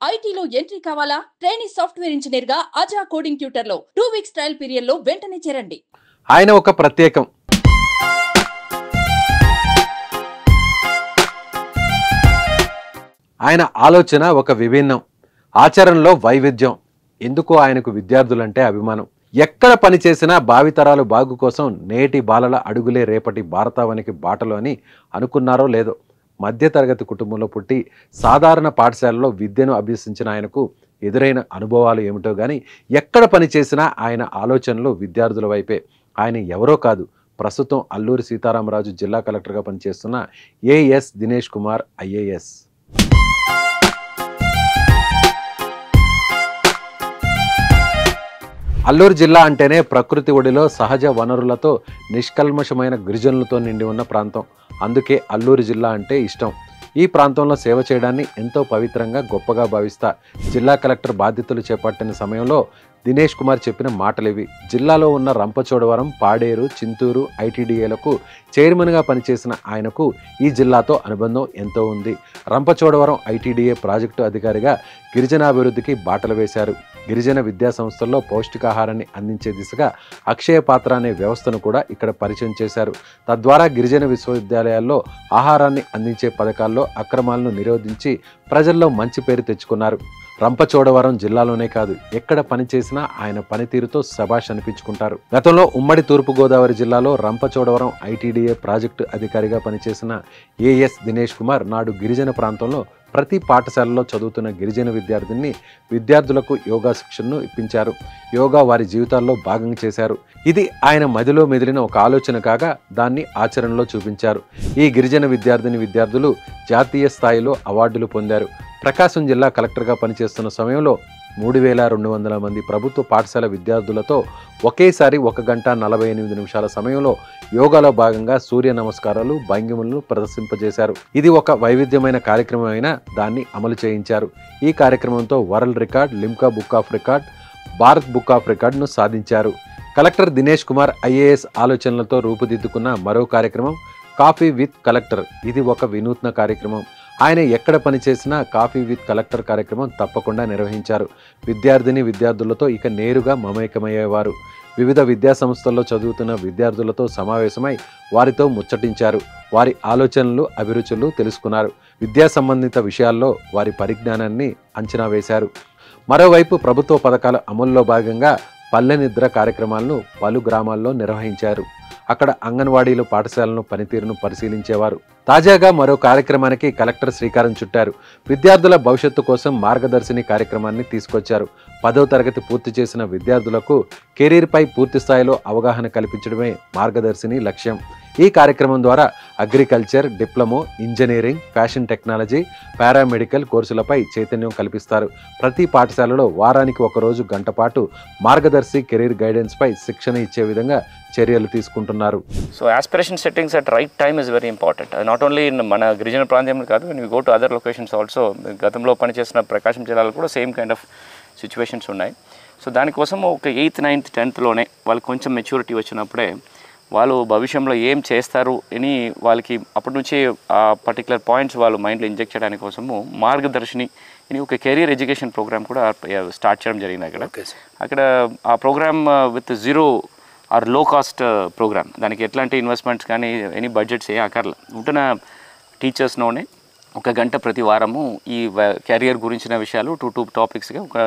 ఐటీలో ఎంట్రీ కావాలా? Training software engineer గా అజా కోడింగ్ ట్యూటర్ లో 2 వీక్స్ ట్రయల్ పీరియడ్ లో వెంటనే చేరండి. ఆయన ఒక ప్రత్యేకం. ఆయన ఆలోచన ఒక విభిన్నం, ఆచరణలో వైవిధ్యం. ఎందుకు ఆయనకు విద్యార్థులంటే అభిమానం. ఎక్కడ పని చేసినా భావితరాలు బాగు కోసం నేటి బాలల అడుగులే రేపటి భారతావనికి బాటలు అని అనుకున్నారో లేదో, మధ్యతరగతి కుటుంబంలో పుట్టి సాధారణ పాఠశాలలో విద్యను అభ్యసించిన ఆయనకు ఎదురైన అనుభవాలు ఏమిటో కానీ ఎక్కడ పని చేసినా ఆయన ఆలోచనలు విద్యార్థుల వైపే. ఆయన ఎవరో కాదు, ప్రస్తుతం అల్లూరి సీతారామరాజు జిల్లా కలెక్టర్గా పనిచేస్తున్న ఏఎస్ దినేష్ కుమార్ ఐఏఎస్. అల్లూరు జిల్లా అంటేనే ప్రకృతి ఒడిలో సహజ వనరులతో నిష్కల్మషమైన గిరిజనులతో నిండి ఉన్న ప్రాంతం. అందుకే అల్లూరు జిల్లా అంటే ఇష్టం. ఈ ప్రాంతంలో సేవ చేయడాన్ని ఎంతో పవిత్రంగా గొప్పగా భావిస్తా. జిల్లా కలెక్టర్ బాధ్యతలు చేపట్టిన సమయంలో దినేష్ కుమార్ చెప్పిన మాటలివి. జిల్లాలో ఉన్న రంపచోడవరం, పాడేరు, చింతూరు ఐటీడీఏలకు చైర్మన్గా పనిచేసిన ఆయనకు ఈ జిల్లాతో అనుబంధం ఎంతో ఉంది. రంపచోడవరం ఐటీడీఏ ప్రాజెక్టు అధికారిగా గిరిజనాభివృద్ధికి బాటలు వేశారు. గిరిజన విద్యా సంస్థల్లో పౌష్టికాహారాన్ని అందించే దిశగా అక్షయ పాత్ర అనే వ్యవస్థను కూడా ఇక్కడ పరిచయం చేశారు. తద్వారా గిరిజన విశ్వవిద్యాలయాల్లో ఆహారాన్ని అందించే పథకాల్లో అక్రమాలను నిరోధించి ప్రజల్లో మంచి పేరు తెచ్చుకున్నారు. రంపచోడవరం జిల్లాలోనే కాదు, ఎక్కడ పనిచేసినా ఆయన పనితీరుతో శభాష్ అనిపించుకుంటారు. గతంలో ఉమ్మడి తూర్పుగోదావరి జిల్లాలో రంపచోడవరం ఐటీడీఏ ప్రాజెక్టు అధికారిగా పనిచేసిన ఏఎస్ దినేష్ కుమార్ నాడు గిరిజన ప్రాంతంలో ప్రతి పాఠశాలలో చదువుతున్న గిరిజన విద్యార్థులకు యోగా శిక్షణను ఇప్పించారు. యోగా వారి జీవితాల్లో భాగం చేశారు. ఇది ఆయన మదిలో మెదిలిన ఒక ఆలోచన కాగా దాన్ని ఆచరణలో చూపించారు. ఈ గిరిజన విద్యార్థులు జాతీయ స్థాయిలో అవార్డులు పొందారు. ప్రకాశం జిల్లా కలెక్టర్గా పనిచేస్తున్న సమయంలో 3200 మంది ప్రభుత్వ పాఠశాల విద్యార్థులతో ఒకేసారి 1 గంట 48 నిమిషాల సమయంలో యోగాలో భాగంగా సూర్య నమస్కారాలు, భంగిమలను ప్రదర్శింపజేశారు. ఇది ఒక వైవిధ్యమైన కార్యక్రమం అయినా దాన్ని అమలు చేయించారు. ఈ కార్యక్రమంతో world record, Limca book of record, Bharat book of రికార్డ్ను సాధించారు. కలెక్టర్ దినేష్ కుమార్ ఐఏఎస్ ఆలోచనలతో రూపుదిద్దుకున్న మరో కార్యక్రమం కాఫీ విత్ కలెక్టర్. ఇది ఒక వినూత్న కార్యక్రమం. ఆయన ఎక్కడ పనిచేసినా కాఫీ విత్ కలెక్టర్ కార్యక్రమం తప్పకుండా నిర్వహించారు. విద్యార్థులతో ఇక నేరుగా మమేకమయ్యేవారు. వివిధ విద్యా సంస్థల్లో చదువుతున్న విద్యార్థులతో సమావేశమై వారితో ముచ్చటించారు. వారి ఆలోచనలు, అభిరుచులు తెలుసుకున్నారు. విద్యా సంబంధిత విషయాల్లో వారి పరిజ్ఞానాన్ని అంచనా వేశారు. మరోవైపు ప్రభుత్వ పథకాల అమలులో భాగంగా పల్లె నిద్ర కార్యక్రమాలను పలు గ్రామాల్లో నిర్వహించారు. అక్కడ అంగన్వాడీలు, పాఠశాలను పనితీరును పరిశీలించేవారు. తాజాగా మరో కార్యక్రమానికి కలెక్టర్ శ్రీకారం చుట్టారు. విద్యార్థుల భవిష్యత్తు కోసం మార్గదర్శిని కార్యక్రమాన్ని తీసుకొచ్చారు. 10వ తరగతి పూర్తి చేసిన విద్యార్థులకు కెరీర్పై పూర్తి స్థాయిలో అవగాహన కల్పించడమే మార్గదర్శిని లక్ష్యం. ఈ కార్యక్రమం ద్వారా agriculture, diploma, engineering, fashion technology, paramedical కోర్సులపై చైతన్యం కల్పిస్తారు. ప్రతి పాఠశాలలో వారానికి 1 రోజు గంట పాటు మార్గదర్శి కెరీర్ గైడెన్స్ పై శిక్షణ ఇచ్చే విధంగా చర్యలు తీసుకుంటున్నారు. So aspiration settings at right time is very important. Not only in మన గిరిజన ప్రాంతంలో కాదు, when you go to other locations also. గతంలో పనిచేసిన ప్రకాశం జిల్లాలో కూడా సేమ్ కైండ్ ఆఫ్ సిచ్యువేషన్స్ ఉన్నాయి. సో దానికోసం ఒక 8th, 9th, 10thలోనే వాళ్ళకి కొంచెం మెచ్యూరిటీ వచ్చినప్పుడే వాళ్ళు భవిష్యంలో ఏం చేస్తారు అని వాళ్ళకి అప్పటి నుంచి ఆ పర్టికులర్ పాయింట్స్ వాళ్ళు మైండ్లో ఇంజెక్ట్ చేయడానికి కోసము మార్గదర్శిని అని ఒక కెరీర్ ఎడ్యుకేషన్ ప్రోగ్రామ్ కూడా స్టార్ట్ చేయడం జరిగింది. అక్కడ ఆ ప్రోగ్రామ్ విత్ జీరో ఆర్ లో కాస్ట్ ప్రోగ్రామ్. దానికి ఎట్లాంటి ఇన్వెస్ట్మెంట్స్ కానీ ఎనీ బడ్జెట్స్ ఏ అక్కర్లా. ఉంటున్న టీచర్స్లోనే 1 గంట ప్రతి వారము ఈ కెరియర్ గురించిన విషయాలు 2 టాపిక్స్గా ఒక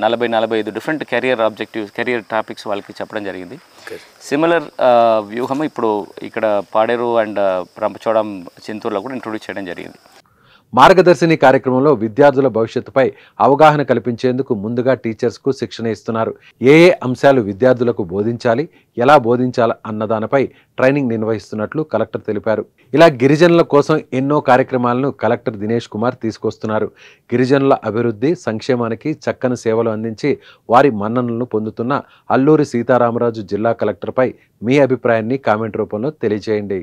40-45 different career objectives, career topics వాళ్ళకి చెప్పడం జరిగింది. సిమిలర్ వ్యూహం ఇప్పుడు ఇక్కడ పాడేరు అండ్ రంపచోడం, చింతూరులో కూడా ఇంట్రొడ్యూస్ చేయడం జరిగింది. మార్గదర్శిని కార్యక్రమంలో విద్యార్థుల భవిష్యత్తుపై అవగాహన కల్పించేందుకు ముందుగా టీచర్స్కు శిక్షణ ఇస్తున్నారు. ఏ అంశాలు విద్యార్థులకు బోధించాలి, ఎలా బోధించాలి అన్న దానిపై ట్రైనింగ్ నిర్వహిస్తున్నట్లు కలెక్టర్ తెలిపారు. ఇలా గిరిజనుల కోసం ఎన్నో కార్యక్రమాలను కలెక్టర్ దినేష్ కుమార్ తీసుకొస్తున్నారు. గిరిజనుల అభివృద్ధి, సంక్షేమానికి చక్కని సేవలు అందించి వారి మన్ననలను పొందుతున్న అల్లూరి సీతారామరాజు జిల్లా కలెక్టర్పై మీ అభిప్రాయాన్ని కామెంట్ రూపంలో తెలియజేయండి.